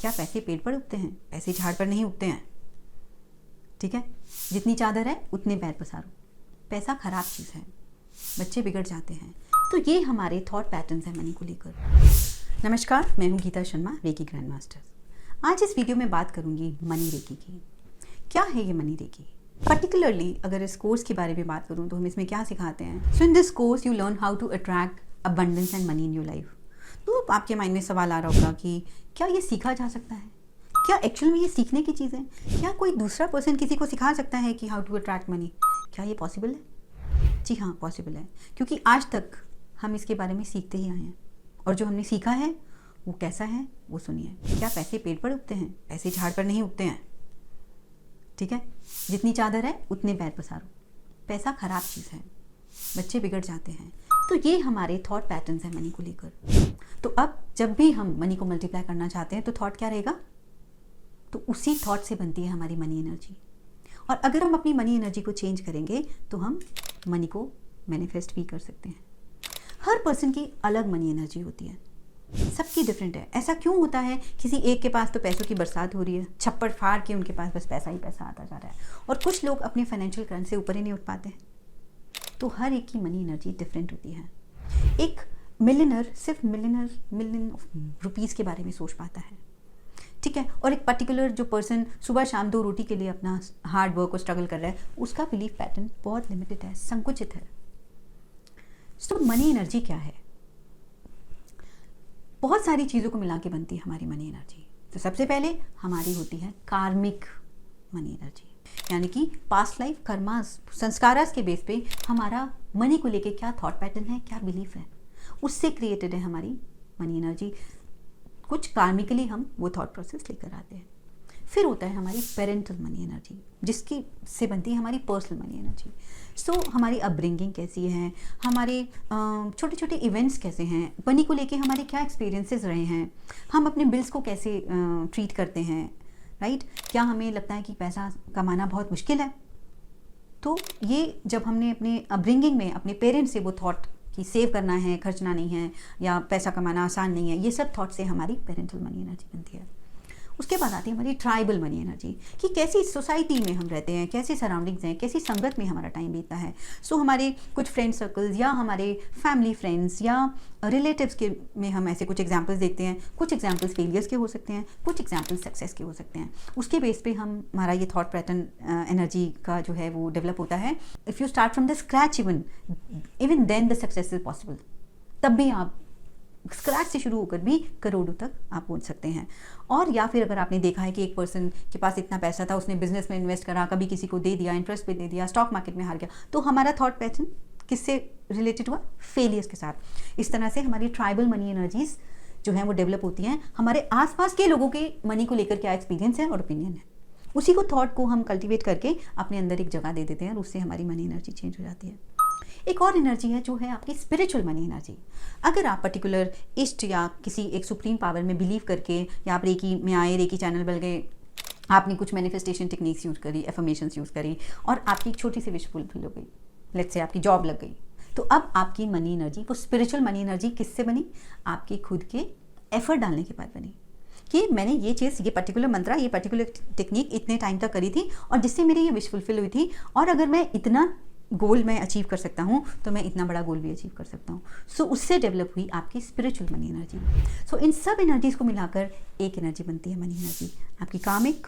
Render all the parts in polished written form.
क्या पैसे पेड़ पर उगते हैं? पैसे झाड़ पर नहीं उगते हैं। ठीक है, जितनी चादर है उतने पैर पसारो। पैसा खराब चीज़ है, बच्चे बिगड़ जाते हैं। तो ये हमारे थॉट पैटर्न्स हैं मनी को लेकर। नमस्कार, मैं हूँ Geeta Sharma, reiki grand master. आज इस वीडियो में बात करूँगी मनी रेकी की। क्या है ये मनी रेकी? पर्टिकुलरली अगर इस कोर्स के बारे में बात करूँ तो हम इसमें क्या सिखाते हैं। So in this course you learn how to attract abundance and money in your life. तो आपके माइंड में सवाल आ रहा होगा कि क्या ये सीखा जा सकता है? क्या एक्चुअल में ये सीखने की चीज़ है? क्या कोई दूसरा पर्सन किसी को सिखा सकता है कि हाउ टू अट्रैक्ट मनी? क्या ये पॉसिबल है? जी हाँ, पॉसिबल है, क्योंकि आज तक हम इसके बारे में सीखते ही आए हैं। और जो हमने सीखा है वो कैसा है वो सुनिए। क्या पैसे पेड़ पर उगते हैं? पैसे झाड़ पर नहीं उगते हैं। ठीक है, जितनी चादर है उतने पैर पसारो। पैसा खराब चीज़ है, बच्चे बिगड़ जाते हैं। तो ये हमारे थॉट पैटर्न्स हैं मनी को लेकर। तो अब जब भी हम मनी को मल्टीप्लाई करना चाहते हैं तो थॉट क्या रहेगा? तो उसी थॉट से बनती है हमारी मनी एनर्जी। और अगर हम अपनी मनी एनर्जी को चेंज करेंगे तो हम मनी को मैनिफेस्ट भी कर सकते हैं। हर पर्सन की अलग मनी एनर्जी होती है, सबकी डिफरेंट है। ऐसा क्यों होता है? किसी एक के पास तो पैसों की बरसात हो रही है, छप्पड़ फाड़ के उनके पास बस पैसा ही पैसा आता जा रहा है, और कुछ लोग अपने फाइनेंशियल करंट से ऊपर ही नहीं उठ पाते हैं। तो हर एक की मनी एनर्जी डिफरेंट होती है। एक मिलियनर सिर्फ मिलियन ऑफ रुपीज़ के बारे में सोच पाता है, ठीक है, और एक पर्टिकुलर जो पर्सन सुबह शाम 2 रोटी के लिए अपना हार्ड वर्क और स्ट्रगल कर रहा है, उसका बिलीफ पैटर्न बहुत लिमिटेड है, संकुचित है। तो मनी एनर्जी क्या है? बहुत सारी चीज़ों को मिला के बनती है हमारी मनी एनर्जी। तो सबसे पहले हमारी होती है कार्मिक मनी एनर्जी, यानी कि पास्ट लाइफ कर्मास संस्कारास के बेस पे हमारा मनी को लेके क्या थॉट पैटर्न है, क्या बिलीफ है, उससे क्रिएटेड है हमारी मनी एनर्जी। कुछ कार्मिकली हम वो थॉट प्रोसेस लेकर आते हैं। फिर होता है हमारी पेरेंटल मनी एनर्जी, जिसकी से बनती है हमारी पर्सनल मनी एनर्जी। सो हमारी अपब्रिंगिंग कैसी है, हमारे छोटे छोटे इवेंट्स कैसे हैं, मनी को लेके हमारे क्या एक्सपीरियंसेस रहे हैं, हम अपने बिल्स को कैसे ट्रीट करते हैं, राइट? क्या हमें लगता है कि पैसा कमाना बहुत मुश्किल है? तो ये जब हमने अपने अपब्रिंगिंग में अपने पेरेंट्स से वो थॉट कि सेव करना है, खर्चना नहीं है, या पैसा कमाना आसान नहीं है, ये सब थॉट से हमारी पेरेंटल मनी एनर्जी बनती है। उसके बाद आती है हमारी ट्राइबल मनी एनर्जी, कि कैसी सोसाइटी में हम रहते हैं, कैसी सराउंडिंग्स हैं, कैसी संगत में हमारा टाइम बीतता है। सो हमारे कुछ फ्रेंड सर्कल्स या हमारे फैमिली फ्रेंड्स या रिलेटिव्स के में हम ऐसे कुछ एग्जांपल्स देखते हैं। कुछ एग्जांपल्स फेलियर्स के हो सकते हैं, कुछ एग्जांपल्स सक्सेस के हो सकते हैं। उसके बेस पे हमारा ये थॉट पैटर्न एनर्जी का जो है वो डेवलप होता है। If you start from the scratch even then the success is possible. तब भी आप स्क्रैच से शुरू होकर भी करोड़ों तक आप पहुंच सकते हैं। और या फिर अगर आपने देखा है कि एक पर्सन के पास इतना पैसा था, उसने बिजनेस में इन्वेस्ट करा, कभी किसी को दे दिया, इंटरेस्ट पे दे दिया, स्टॉक मार्केट में हार गया, तो हमारा थॉट पैटर्न किससे रिलेटेड हुआ? फेलियर्स के साथ। इस तरह से हमारी ट्राइबल मनी एनर्जीज जो हैं वो डेवलप होती हैं। हमारे आसपास के लोगों के मनी को लेकर क्या एक्सपीरियंस है और ओपिनियन है, उसी को थॉट को हम कल्टिवेट करके अपने अंदर एक जगह दे देते हैं, और उससे हमारी मनी एनर्जी चेंज हो जाती है। एक और एनर्जी है जो है आपकी स्पिरिचुअल मनी एनर्जी। अगर आप पर्टिकुलर इष्ट या किसी एक सुप्रीम पावर में बिलीव करके, या आप रेकी में आए, रेकी चैनल बन गए, आपने कुछ मैनिफेस्टेशन टेक्निक्स यूज़ करी, एफर्मेशंस यूज़ करी, और आपकी एक छोटी सी विश फुलफिल हो गई, लेट्स से आपकी जॉब लग गई, तो अब आपकी मनी एनर्जी, वो स्पिरिचुअल मनी एनर्जी किससे बनी? आपके खुद के एफर्ट डालने के बाद बनी, कि मैंने ये चीज़, ये पर्टिकुलर मंत्रा, ये पर्टिकुलर टेक्निक इतने टाइम तक करी थी, और जिससे मेरी ये विश फुलफिल हुई थी, और अगर मैं इतना गोल मैं अचीव कर सकता हूँ तो मैं इतना बड़ा गोल भी अचीव कर सकता हूँ। सो उससे डेवलप हुई आपकी स्पिरिचुअल मनी एनर्जी। सो इन सब एनर्जीज को मिलाकर एक एनर्जी बनती है मनी एनर्जी। आपकी कामिक,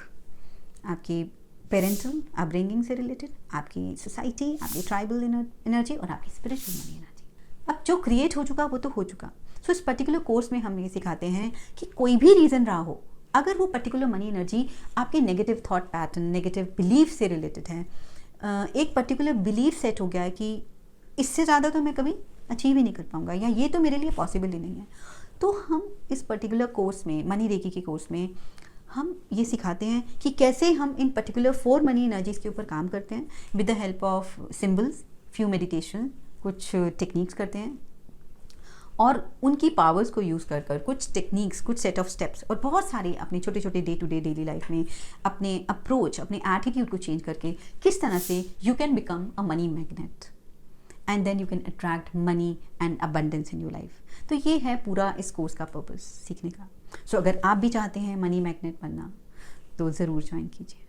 आपकी पेरेंटल अपब्रिंगिंग से रिलेटेड, आपकी सोसाइटी, आपकी ट्राइबल एनर्जी, और आपकी स्पिरिचुअल मनी एनर्जी। अब जो क्रिएट हो चुका वो तो हो चुका। सो इस पर्टिकुलर कोर्स में हम ये सिखाते हैं कि कोई भी रीज़न रहा हो, अगर वो पर्टिकुलर मनी एनर्जी आपके negative thought pattern, negative belief से रिलेटेड है, एक पर्टिकुलर बिलीफ सेट हो गया है कि इससे ज़्यादा तो मैं कभी अचीव ही नहीं कर पाऊँगा, या ये तो मेरे लिए पॉसिबल ही नहीं है, तो हम इस पर्टिकुलर कोर्स में, मनी रेकी के कोर्स में, हम ये सिखाते हैं कि कैसे हम इन पर्टिकुलर 4 मनी एनर्जीज़ के ऊपर काम करते हैं with the help of symbols, few meditation, कुछ टेक्निक्स करते हैं, और उनकी पावर्स को यूज़ कर कुछ टेक्निक्स, कुछ सेट ऑफ स्टेप्स, और बहुत सारे अपने छोटे छोटे day to day daily life में अपने अप्रोच, अपने एटीट्यूड को चेंज करके किस तरह से you can become a money magnet and then you can attract money and abundance in your life. तो ये है पूरा इस कोर्स का पर्पस सीखने का। सो अगर आप भी चाहते हैं मनी मैग्नेट बनना तो ज़रूर ज्वाइन कीजिए।